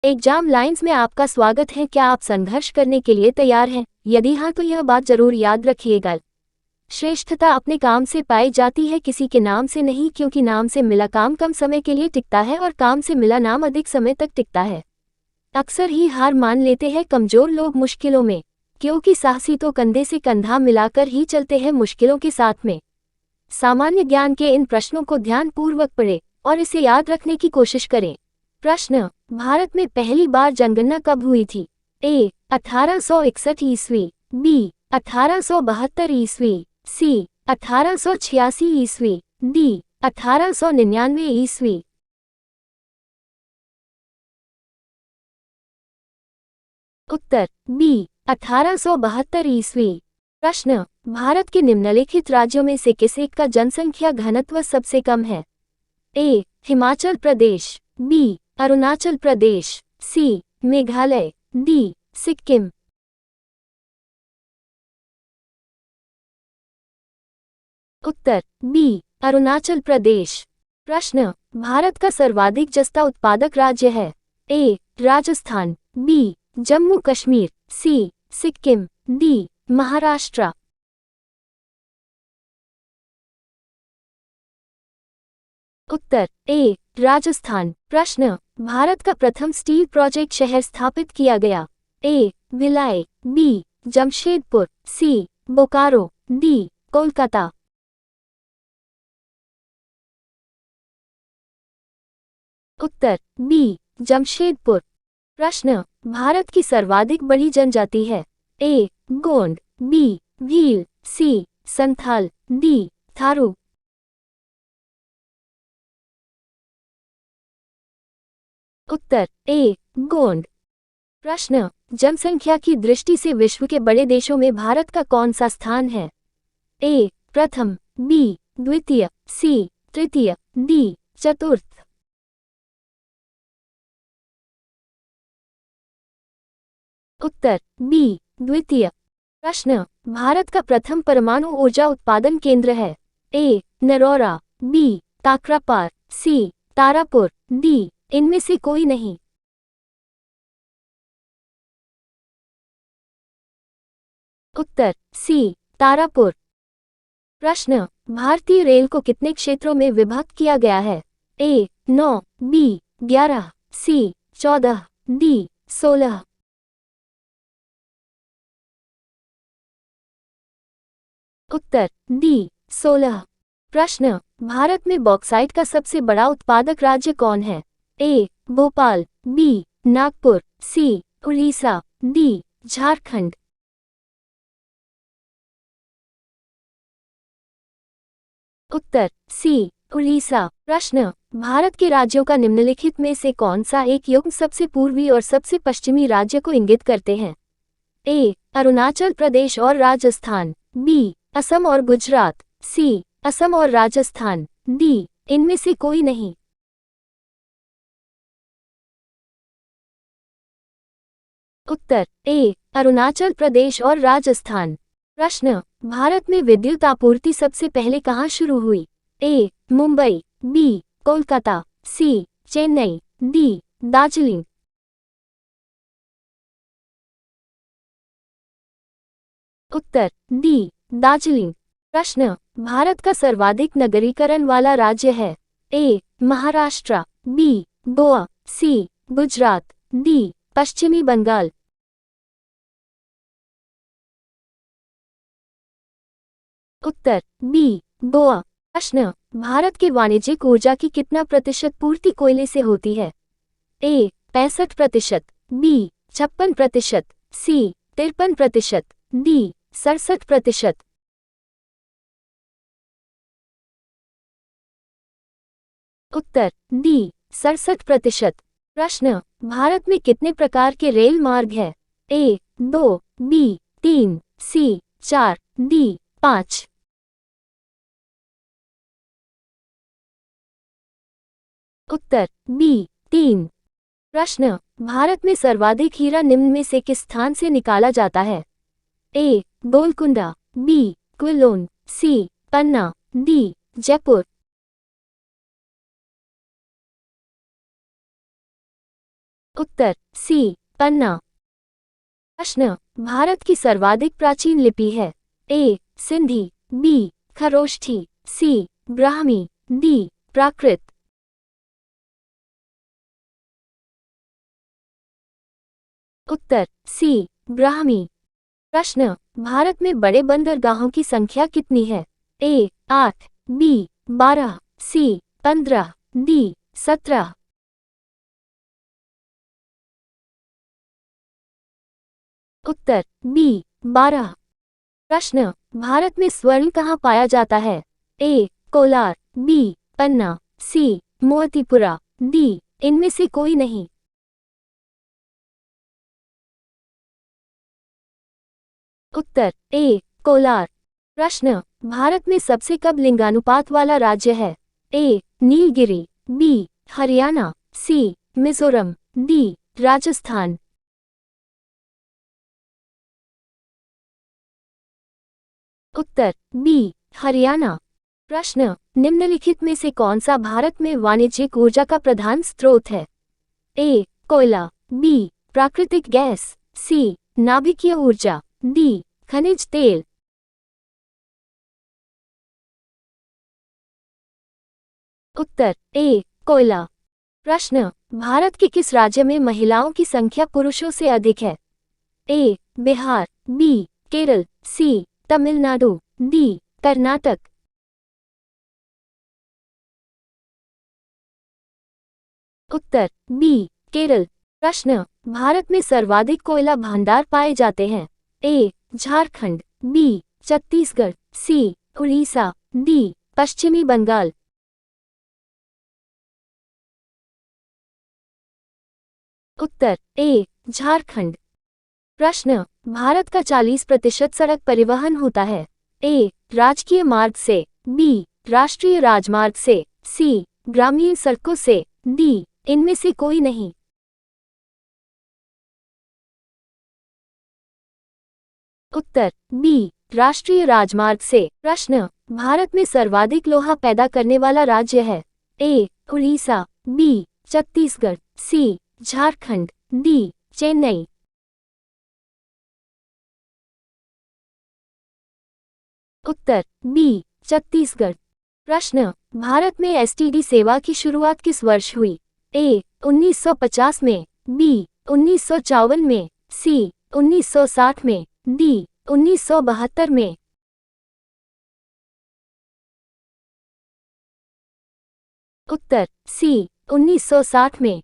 Exam lines में आपका स्वागत है। क्या आप संघर्ष करने के लिए तैयार हैं? यदि हाँ तो यह बात जरूर याद रखिएगा। श्रेष्ठता अपने काम से पाई जाती है, किसी के नाम से नहीं, क्योंकि नाम से मिला काम कम समय के लिए टिकता है और काम से मिला नाम अधिक समय तक टिकता है। अक्सर ही हार मान लेते हैं कमजोर लोग मुश्किलों में, क्योंकि साहसी तो कंधे से कंधा मिलाकर ही चलते हैं मुश्किलों के साथ में। सामान्य ज्ञान के इन प्रश्नों को ध्यानपूर्वक पढ़ें और इसे याद रखने की कोशिश करें। प्रश्न: भारत में पहली बार जनगणना कब हुई थी? ए. 1861 ईस्वी, बी. 1872 ईस्वी, सी. 1886 ईस्वी, डी. 1899 ईस्वी। उत्तर बी. 1872 ईस्वी। प्रश्न: भारत के निम्नलिखित राज्यों में से किस एक का जनसंख्या घनत्व सबसे कम है? ए. हिमाचल प्रदेश, बी. अरुणाचल प्रदेश, सी. मेघालय, डी. सिक्किम। उत्तर बी. अरुणाचल प्रदेश। प्रश्न: भारत का सर्वाधिक जस्ता उत्पादक राज्य है? ए. राजस्थान, बी. जम्मू कश्मीर, सी. सिक्किम, डी. महाराष्ट्र। उत्तर ए. राजस्थान। प्रश्न: भारत का प्रथम स्टील प्रोजेक्ट शहर स्थापित किया गया? ए. भिलाई, बी. जमशेदपुर, सी. बोकारो, डी. कोलकाता। उत्तर बी. जमशेदपुर। प्रश्न: भारत की सर्वाधिक बड़ी जनजाति है? ए. गोंड, बी. भील, सी. संथाल, डी. थारू। उत्तर ए. गोंड। प्रश्न: जनसंख्या की दृष्टि से विश्व के बड़े देशों में भारत का कौन सा स्थान है? ए. प्रथम, बी. द्वितीय, सी. तृतीय, डी. चतुर्थ। उत्तर बी. द्वितीय। प्रश्न: भारत का प्रथम परमाणु ऊर्जा उत्पादन केंद्र है? ए. नरौरा, बी. काकरापार, सी. तारापुर, डी. इनमें से कोई नहीं। उत्तर सी. तारापुर। प्रश्न: भारतीय रेल को कितने क्षेत्रों में विभक्त किया गया है? ए. 9, बी. 11, सी. 14, डी. 16। उत्तर डी. 16। प्रश्न: भारत में बॉक्साइट का सबसे बड़ा उत्पादक राज्य कौन है? ए. भोपाल, बी. नागपुर, सी. उड़ीसा, डी. झारखंड। उत्तर सी. उड़ीसा। प्रश्न: भारत के राज्यों का निम्नलिखित में से कौन सा एक युग्म सबसे पूर्वी और सबसे पश्चिमी राज्य को इंगित करते हैं? ए. अरुणाचल प्रदेश और राजस्थान, बी. असम और गुजरात, सी. असम और राजस्थान, डी. इनमें से कोई नहीं। उत्तर ए. अरुणाचल प्रदेश और राजस्थान। प्रश्न: भारत में विद्युत आपूर्ति सबसे पहले कहाँ शुरू हुई? ए. मुंबई, बी. कोलकाता, सी. चेन्नई, डी. दार्जिलिंग। उत्तर डी. दार्जिलिंग। प्रश्न: भारत का सर्वाधिक नगरीकरण वाला राज्य है? ए. महाराष्ट्र, बी. गोवा, सी. गुजरात, डी. पश्चिमी बंगाल। उत्तर बी. गोवा। प्रश्न: भारत के वाणिज्यिक ऊर्जा की कितना प्रतिशत पूर्ति कोयले से होती है? ए. 65%, बी. 56%, सी. 53%, डी. 67%। उत्तर डी. 67%। प्रश्न: भारत में कितने प्रकार के रेल मार्ग हैं? ए. 2, बी. 3, सी. 4, डी. 5। उत्तर बी. 3। प्रश्न: भारत में सर्वाधिक हीरा निम्न में से किस स्थान से निकाला जाता है? ए. गोलकुंडा, बी. क्विलोन, सी. पन्ना, डी. जयपुर। उत्तर सी पन्ना। प्रश्न, भारत की सर्वाधिक प्राचीन लिपि है? ए सिंधी, बी खरोष्ठी, सी ब्राह्मी, डी प्राकृत। उत्तर सी ब्राह्मी। प्रश्न, भारत में बड़े बंदरगाहों की संख्या कितनी है? ए 8, बी 12, सी 15, डी 17। उत्तर बी 12। प्रश्न, भारत में स्वर्ण कहाँ पाया जाता है? ए कोलार, बी पन्ना, सी मोतीपुरा, डी इनमें से कोई नहीं। उत्तर ए कोलार। प्रश्न, भारत में सबसे कम लिंगानुपात वाला राज्य है? ए नीलगिरी, बी हरियाणा, सी मिजोरम, डी राजस्थान। उत्तर बी हरियाणा। प्रश्न, निम्नलिखित में से कौन सा भारत में वाणिज्यिक ऊर्जा का प्रधान स्रोत है? ए कोयला, बी प्राकृतिक गैस, सी नाभिकीय ऊर्जा, डी खनिज तेल। उत्तर ए कोयला। प्रश्न, भारत के किस राज्य में महिलाओं की संख्या पुरुषों से अधिक है? ए बिहार, बी केरल, सी तमिलनाडु, डी कर्नाटक। उत्तर बी केरल। प्रश्न, भारत में सर्वाधिक कोयला भंडार पाए जाते हैं? ए झारखंड, बी छत्तीसगढ़, सी उड़ीसा, डी पश्चिमी बंगाल। उत्तर ए झारखंड। प्रश्न, भारत का 40% सड़क परिवहन होता है? ए राजकीय मार्ग से, बी राष्ट्रीय राजमार्ग से, सी ग्रामीण सड़कों से, डी इनमें से कोई नहीं। उत्तर बी राष्ट्रीय राजमार्ग से। प्रश्न, भारत में सर्वाधिक लोहा पैदा करने वाला राज्य है? ए उड़ीसा, बी छत्तीसगढ़, सी झारखंड, डी चेन्नई। उत्तर बी छत्तीसगढ़। प्रश्न, भारत में एसटीडी सेवा की शुरुआत किस वर्ष हुई? ए 1950 में, बी 1954 में, सी 1960 में, डी 1972 में। उत्तर सी 1960 में।